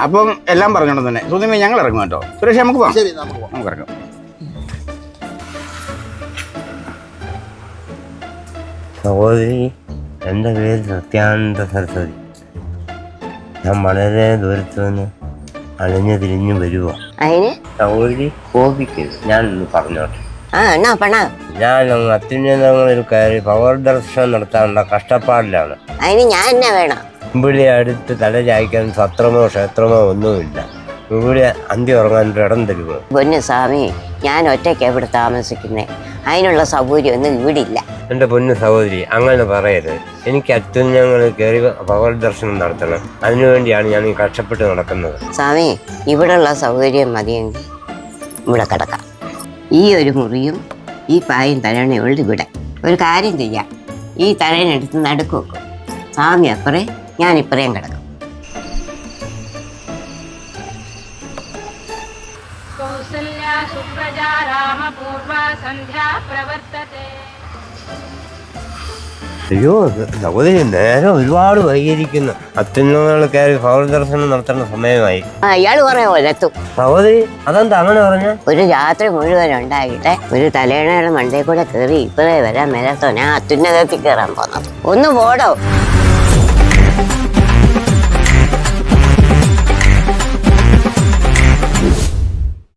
അപ്പം എല്ലാം പറഞ്ഞോണ്ട് തന്നെ സുധീമേ ഞങ്ങൾ ഇറങ്ങും കേട്ടോ. സുരേഷ് നമുക്ക് പോകാം. ശരി, നമുക്ക് പോവാം. നമുക്ക് ഇറങ്ങാം. സഹോദരി, എൻ്റെ പേര് സത്യാനന്ദ സരസ്വതി. ഞാൻ വളരെ ദൂരത്ത് നിന്ന് അലഞ്ഞു തിരിഞ്ഞു വരുവോ. അതിന് സഹോദരി കോപിക്കരുത്, ഞാനൊന്ന് പറഞ്ഞോട്ടെ. എന്നാ പണ ഞാൻ അത്യുന്നതങ്ങളിൽ കയറി പവർ ദർശനം നടത്താനുള്ള കഷ്ടപ്പാടിലാണ്. അതിന് ഞാൻ എന്നാ വേണം? ഇവിടെ അടുത്ത് തല ചായ്ക്കാൻ സത്രമോ ക്ഷേത്രമോ ഒന്നുമില്ല. ഇവിടെ അന്തി ഉറങ്ങാൻ ഒരു ഇടം തരുമോ? പൊന്നു സ്വാമി, ഞാൻ ഒറ്റയ്ക്ക് എവിടെ താമസിക്കുന്നേ, അതിനുള്ള സൗകര്യമൊന്നും ഇവിടെ ഇല്ല. എൻ്റെ പൊന്നു സഹോദരി, അങ്ങനെ പറയരുത്. എനിക്ക് അത്യുന്നതങ്ങളിൽ കയറി പവർ ദർശനം നടത്തണം. അതിനുവേണ്ടിയാണ് ഞാൻ ഈ കഷ്ടപ്പെട്ട് നടക്കുന്നത്. സ്വാമി, ഇവിടെയുള്ള സൗകര്യം മതിയെങ്കിൽ ഇവിടെ കിടക്കാം. ഈ ഒരു മുറിയും ഈ പായും തലയണയുള്ളൂ ഇവിടെ. ഒരു കാര്യം ചെയ്യാം, ഈ തലയണെടുത്ത് നടുക്ക് വെക്കും. സ്വാമി അപ്പറേ, ഞാൻ ഇപ്പറേയും കിടക്കും. അയ്യോ സഹോദരി, നേരം ഒരുപാട് വൈകിയിരിക്കുന്നു. അത്യുന്നതങ്ങളിൽ കയറി പവർ ദർശനം നടത്തേണ്ട സമയമായി. ഇയാൾ കുറെ ഒലത്തും. സഹോദരി, അതെന്താ അങ്ങനെ പറഞ്ഞ? ഒരു രാത്രി മുഴുവൻ ഉണ്ടായിട്ട് ഒരു തലയണയുടെ മണ്ടയിൽ കൂടെ കയറി ഇപ്പറേ വരാൻ മേലത്തോ ഞാൻ അത്യുന്നതത്തിൽ കയറാൻ പോന്നത്. ഒന്ന് പോടോ.